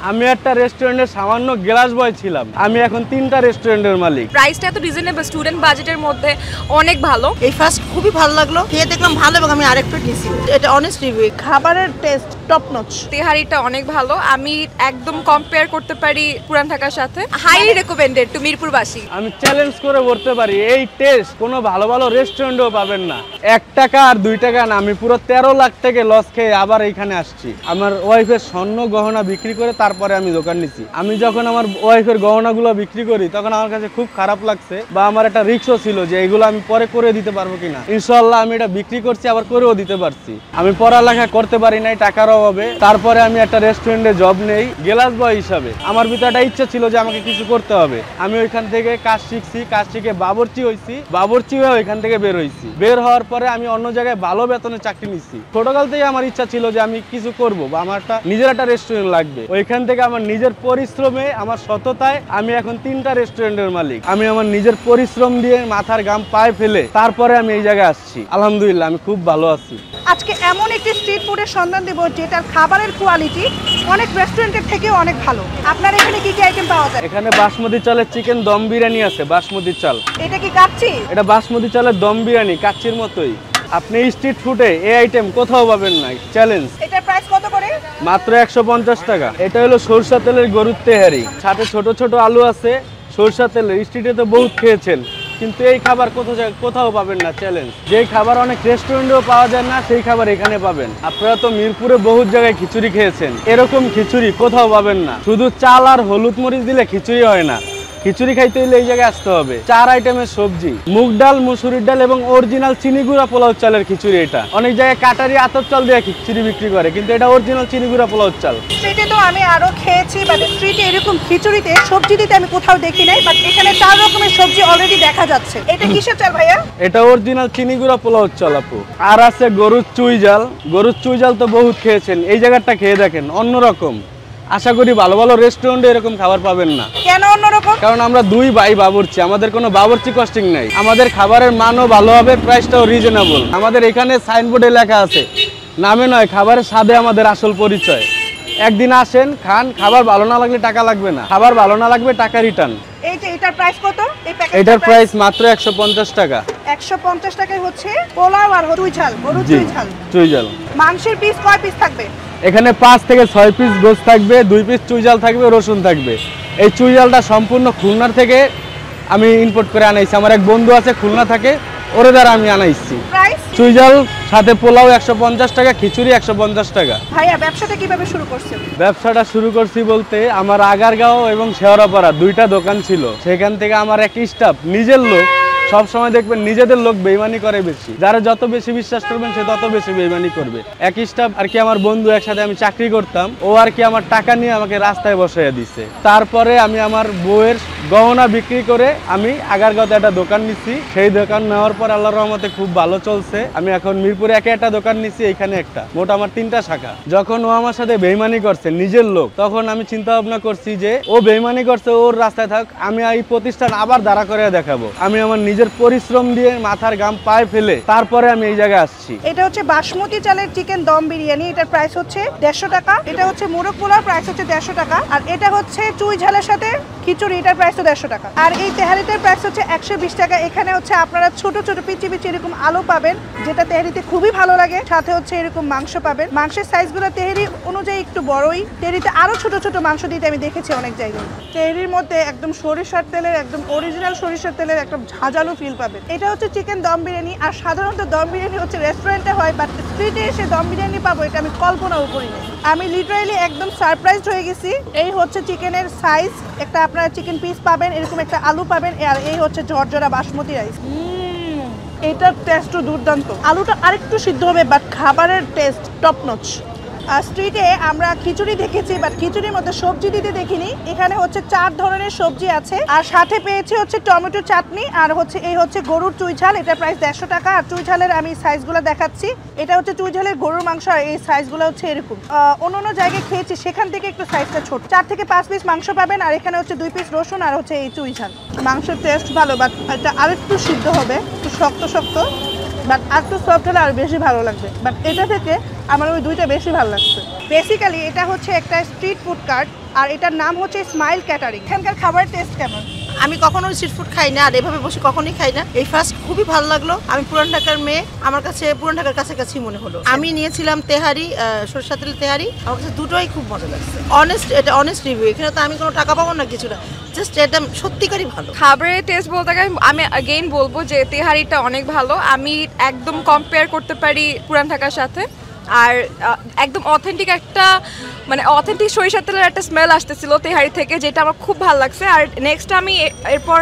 আমি একটা রেস্টুরেন্টের সামান্য গ্লাস বয় ছিলাম, আমি এখন 3টা রেস্টুরেন্টের মালিক। প্রাইসটা এত রিজনেবল, স্টুডেন্ট বাজেটের মধ্যে অনেক ভালো। এই ফার্স্ট খুবই ভালো লাগলো, খেয়ে দেখলাম ভালো এবং আমি আরেকটু নিয়েছি। এটা অনেস্ট রিভিউ, খাবারের টেস্ট টপ নচ। তেহারিটা অনেক ভালো, আমি একদম কম্পেয়ার করতে পারি পুরান ঢাকার সাথে। হাইলি রেকমেন্ডেড টু মিরপুরবাসী। আমি চ্যালেঞ্জ করে বলতে পারি এই টেস্ট কোনো ভালো ভালো রেস্টুরেন্টেও পাবেন না। 1 টাকা আর 2 টাকা না, আমি পুরো 13 লাখ থেকে লস খেয়ে আবার এইখানে আসছি। আমার ওয়াইফের স্বর্ণ গহনা বিক্রি করে তারপরে আমি দোকান নিছি। আমি যখন আমার ওয়াইফের গহনাগুলো বিক্রি করি তখন আমার কাছে খুব খারাপ লাগছে, বা আমার একটা রিস্কও ছিল যে এগুলো আমি পরে করে দিতে পারবো কিনা। ইনশাআল্লাহ আমি এটা বিক্রি করছি, আবার করেও দিতে পারছি। আমি পড়ালেখা করতে পারি নাই টাকার অভাবে, তারপরে আমি একটা রেস্টুরেন্টে জব নেই গ্লাস বয় হিসাবে। আমার ভিতরে একটা ইচ্ছা ছিল যে আমাকে কিছু করতে হবে। আমি ওইখান থেকে কাজ শিখছি, কাজ শিখে বাবুর্চি হয়েছি, বাবুর্চি হয়ে ওইখান থেকে বের হয়েছি। বের হওয়ার পরে আমি অন্য জায়গায় ভালো বেতনে চাকরি নিচ্ছি। ছোটকাল থেকে আমার ইচ্ছা ছিল যে আমি কিছু করব, বা আমার একটা নিজের একটা রেস্টুরেন্ট লাগবে। ওইখান থেকে আমার নিজের পরিশ্রমে, আমার সততায় আমি এখন 3টা রেস্টুরেন্টের মালিক। আমি আমার নিজের পরিশ্রম দিয়ে মাথার ঘাম পায়ে ফেলে তারপরে আমি এই জায়গায় আসছি। আলহামদুলিল্লাহ আমি খুব ভালো আছি। আজকে এমন একটি স্ট্রিট ফুডের সন্ধান দেব যেটার খাবারের কোয়ালিটি অনেক রেস্টুরেন্টের থেকেও অনেক ভালো। আপনার এখানে কি কি আইটেম পাওয়া যায়? এখানে বাসমতি চালের চিকেন দম বিরিয়ানি আছে। বাসমতি চাল, এটা কি কাচ্চি? এটা বাসমতি চালের দম বিরিয়ানি, কাচ্চির মতোই। আপনি স্ট্রিট ফুডে এই আইটেম কোথাও পাবেন না। চ্যালেঞ্জ। এটার প্রাইস কত করে? মাত্র 150 টাকা। এটা হলো সরষা তেলের গরুর তেহারি, সাথে ছোট ছোট আলু আছে। সরষা তেলের স্ট্রিটে তো বহুত খেয়েছেন, কিন্তু এই খাবার কোথাও পাবেন না। চ্যালেঞ্জ। যেই খাবার অনেক রেস্টুরেন্টেও পাওয়া যায় না, সেই খাবার এখানে পাবেন। আপনারা তো মিরপুরে বহুত জায়গায় খিচুড়ি খেয়েছেন, এরকম খিচুড়ি কোথাও পাবেন না। শুধু চাল আর হলুদ মরিচ দিলে খিচুড়ি হয় না, খিচুড়ি খাইতে হলে এই জায়গায় আসতে হবে। 4 আইটেমের সবজি, মুগ ডাল, মুসুরির ডাল এবং অরিজিনাল চিনিগুড়া পোলাও চালের খিচুড়ি। এটা অনেক জায়গায় কাটারি আতপ চাল দিয়ে খিচুড়ি বিক্রি করে, কিন্তু এটা অরিজিনাল চিনিগুড়া পোলাও চাল। স্ট্রিটে তো আমি আরো খেয়েছি, বাট স্ট্রিটে এরকম খিচুড়িতে সবজি দিতে আমি কোথাও দেখি নাই, বাট এখানে 4 রকমের সবজি অলরেডি দেখা যাচ্ছে। এটা কিসের চাল ভাইয়া? এটা অরিজিনাল চিনিগুড়া পোলাও চাল আপু। আর আছে গরুর চুই জাল। গরুর চুই জাল তো বহুত খেয়েছেন, এই জায়গাটা খেয়ে দেখেন, অন্যরকম। আশা করি ভালো ভালো রেস্টুরেন্টে এরকম খাবার পাবেন না। কেন অন্যরকম? কারণ আমরা 2 ভাই বাবুর্চি, আমাদের কোনো বাবুর্চি কস্টিং নাই। আমাদের খাবারের মানও ভালো হবে, প্রাইসটাও রিজনেবল। আমাদের এখানে সাইনবোর্ডে লেখা আছে, নামে নয় খাবারের স্বাদে আমাদের আসল পরিচয়। একদিন আসেন, খান, খাবার ভালো না লাগলে টাকা লাগবে না, খাবার ভালো না লাগবে টাকা রিটার্ন। এই যে এটার প্রাইস কত? এই এটার প্রাইস মাত্র 150 টাকা। 150 টাকায় হচ্ছে পোলাও আর চুই ঝাল, গরুর চুই ঝাল। চুই ঝাল। মাংসের পিস কয় পিস থাকবে? এখানে 5 থেকে 6 পিস গোশত থাকবে, 2 পিস চুই জাল থাকবে, রসুন থাকবে। এই চুই জালটা সম্পূর্ণ খুলনার থেকে আমি ইম্পোর্ট করে আনাইছি। আমার এক বন্ধু আছে খুলনা থাকে, ওরে দ্বারা আমি আনাইছি। চুই জাল সাথে পোলাও 150 টাকা, খিচুড়ি 150 টাকা। ভাইয়া ব্যবসাটা কিভাবে শুরু করছেন? ব্যবসাটা শুরু করছি বলতে, আমার আগারগাঁও এবং শেওড়াপাড়া 2টা দোকান ছিল। সেখান থেকে আমার এক স্টাফ, নিজের লোক, সব সময় দেখবেন নিজেদের লোক বেইমানি করে বেশি। যারা যত বেশি বিশ্বাস করবেন সে তত বেশি বেইমানি করবে। এক স্টাফ আর কি আমার বন্ধু, একসাথে আমি চাকরি করতাম, ও আর কি আমার টাকা নিয়ে আমাকে রাস্তায় বসাইয়া দিছে। তারপরে আমি আমার বউয়ের গহনা বিক্রি করে আমি আগারগাঁওতে একটা দোকান নিছি। সেই দোকান নেওয়ার পর আল্লাহর রহমতে খুব ভালো চলছে। আমি এখন মিরপুরে একটা দোকান নিছি, এখানে একটা, মোট আমার 3টা শাখা। যখন ও আমার সাথে বেইমানি করছে, নিজের লোক, তখন আমি চিন্তা ভাবনা করছি যে ও বেইমানি করছে, ওর রাস্তায় থাক, আমি এই প্রতিষ্ঠান আবার দাঁড়া করে দেখাবো। আমি আমার নিজের পরিশ্রম দিয়ে মাথার ঘাম পায়ে ফেলে তারপরে আমি এই জায়গায় আসছি। এটা হচ্ছে বাসমতি চালের চিকেন দম বিরিয়ানি, এটার প্রাইস হচ্ছে 150 টাকা। এটা হচ্ছে মোরগ পোলাও, প্রাইস হচ্ছে 150 টাকা। আর এটা হচ্ছে চুই ঝালের সাথে খিচুড়ি, এটার প্রাইস তো 150 টাকা। আর এই তেহারিটার প্রাইস হচ্ছে 120 টাকা। এখানে হচ্ছে আপনারা ছোট ছোট পিচি পিচি এরকম আলু পাবেন, যেটা তেহারিতে খুবই ভালো লাগে। সাথে হচ্ছে এরকম মাংস পাবেন। মাংসের সাইজগুলো তেহারি অনুযায়ী একটু বড়ই। তেহারিতে আরো ছোট ছোট মাংস দিতে আমি দেখেছি অনেক জায়গায়। তেহারির মধ্যে একদম সরিষার তেলের, একদম অরিজিনাল সরিষার তেলের একটা ঝাঁঝালো ফিল পাবেন। এটা হচ্ছে চিকেন দম বিরিয়ানি। আর সাধারণত দম বিরিয়ানি হচ্ছে রেস্টুরেন্টে হয়, বাট স্ট্রিটে এসে দম বিরিয়ানি পাবো এটা আমি কল্পনাও করিনি। আমি লিটারালি একদম সারপ্রাইজড হয়ে গেছি। এই হচ্ছে চিকেনের সাইজ, একটা আপনারা চিকেন পিস পাবেন, এরকম একটা আলু পাবেন, আর এই হচ্ছে ঝরঝরা বাসমতি রাইস। এটার টেস্টও দুর্দান্ত। আলুটা আরেকটু সিদ্ধ হবে, বাট খাবারের টেস্ট টপ নচ। স্ট্রিটে আমরা খিচুড়ি দেখেছি, বাট খিচুড়ির মধ্যে সবজি দিতে দেখিনি। এখানে হচ্ছে 4 ধরনের সবজি আছে, আর সাথে পেয়েছি হচ্ছে টমেটো চাটনি, আর হচ্ছে এই হচ্ছে গরুর চুই ঝাল। এটা প্রাইস 150 টাকা। আর চুই ঝালের আমি সাইজগুলো দেখাচ্ছি। এটা হচ্ছে চুই ঝালের গরুর মাংস, আর এই সাইজগুলো হচ্ছে এরকম। অন্য জায়গায় খেয়েছি, সেখান থেকে একটু সাইজটা ছোট। 4 থেকে 5 পিস মাংস পাবেন, আর এখানে হচ্ছে 2 পিস রসুন, আর হচ্ছে এই চুই ঝাল। মাংসের টেস্ট ভালো, বাট এটা আরেকটু সিদ্ধ হবে, একটু শক্ত শক্ত, বাট আরেকটু সফট হলে আর বেশি ভালো লাগবে। বাট এটা থেকে আমার ওই 2টা বেশি ভালো লাগছে। বেসিক্যালি এটা হচ্ছে একটা স্ট্রিট ফুড কার্ট। আর এটার নাম হচ্ছে স্মাইল ক্যাটারিং। এখানকার খাবারের টেস্ট কেমন? আমি কখনো স্ট্রিট ফুড খাই না, আর এভাবে বসে কখনোই খাই না। এই ফার্স্ট খুবই ভালো লাগলো। আমি পুরান ঢাকার মেয়ে, আমার কাছে পুরান ঢাকার কাছাকাছি মনে হলো। আমি নিয়েছিলাম তেহারি, সরষা তেল তেহারি, আমার কাছে দুটোই খুব মজা লাগছে। এটা অনেস্ট রিভিউ, এখানে তো আমি কোনো টাকা পাবো না কিছু না, জাস্ট এটা সত্যিকারই ভালো। খাবারের টেস্ট বলতে গেলে আমি अगेन বলবো যে তেহারিটা অনেক ভালো। আমি একদম কম্পেয়ার করতে পারি পুরান ঢাকার সাথে। আর একদম অথেন্টিক একটা মানে অথেন্টিক সরিষার তেলের একটা স্মেল আসতেছিল তেহারি থেকে, যেটা আমার খুব ভালো লাগছে। আর নেক্সট আমি এরপর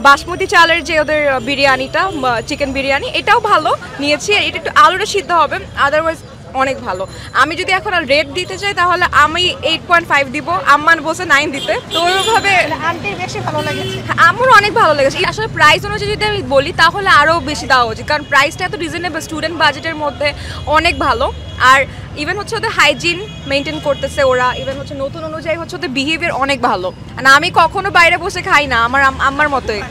বাসমতি চালের যে ওদের বিরিয়ানিটা, চিকেন বিরিয়ানি, এটাও ভালো নিয়েছি। এটা একটু আলুটা সিদ্ধ হবে, আদারওয়াইজ অনেক ভালো। আমি যদি এখন রেট দিতে চাই তাহলে আমি 8.5 দিব, আম্মান বসে 9 দিতে। তো ওইভাবে আন্টির বেশি ভালো লেগেছে। আমার অনেক ভালো লেগেছে। আসলে প্রাইস অনুযায়ী যদি আমি বলি তাহলে আরও বেশি দেওয়া উচিত, কারণ প্রাইসটা এত রিজনেবল, স্টুডেন্ট বাজেটের মধ্যে অনেক ভালো। আর ইভেন হচ্ছে ওদের হাইজিন মেনটেন করতেছে ওরা, ইভেন হচ্ছে নতুন অনুযায়ী হচ্ছে ওদের বিহেভিয়ার অনেক ভালো। আর আমি কখনো বাইরে বসে খাই না, আমার আম্মার মতোই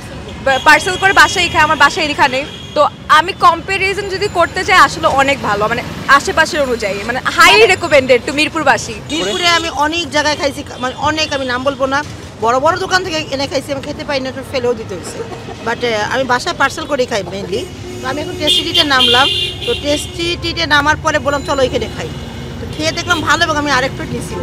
পার্সেল করে বাসায় খাই, আমার বাসায় এখানে। তো আমি কম্পারিজন যদি করতে চাই আসলে অনেক ভালো, মানে আশেপাশের অনুযায়ী, মানে হাইলি রেকমেন্ডেড টু মিরপুরবাসী। মিরপুরে আমি অনেক জায়গায় খাইছি, মানে অনেক, আমি নাম বলবো না, বড় বড় দোকান থেকে এনে খাইছি, আমি খেতে পাই না, একটু ফেলেও দিতে হয়েছে। বাট আমি বাসায় পার্সেল করে খাই মেনলি। তো আমি এখন টেস্টি টিতে নামলাম, তো টেস্টি টিতে নামার পরে বললাম চলো এখানে খাই। তো খেয়ে দেখলাম ভালো, এবং আমি আরেক প্লেট নিয়েছি।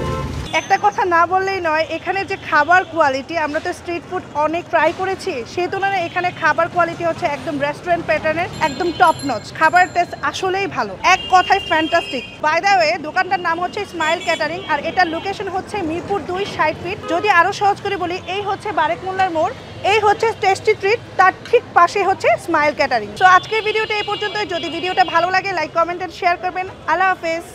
একটা কথা না বললেই নয়, এখানে যে খাবার কোয়ালিটি, আমরা তো স্ট্রিট ফুড অনেক ট্রাই করেছি, সেই তুলনায় এখানে খাবার কোয়ালিটি হচ্ছে একদম রেস্টুরেন্ট প্যাটার্নের, একদম টপ নচ। খাবারের টেস্ট আসলেই ভালো, এক কথায় ফ্যান্টাস্টিক। বাই দ্য ওয়ে, দোকানটার নাম হচ্ছে স্মাইল ক্যাটারিং, আর এটার লোকেশন হচ্ছে মিরপুর 2 60 ফিট। যদি আরও সহজ করে বলি, এই হচ্ছে বারেক মোল্লার মোড়, এই হচ্ছে টেস্টি ট্রিট, তার ঠিক পাশে হচ্ছে স্মাইল ক্যাটারিং। তো আজকের ভিডিওটা এই পর্যন্তই। যদি ভিডিওটা ভালো লাগে লাইক, কমেন্ট এন্ড শেয়ার করবেন। আল্লাহ হাফেজ।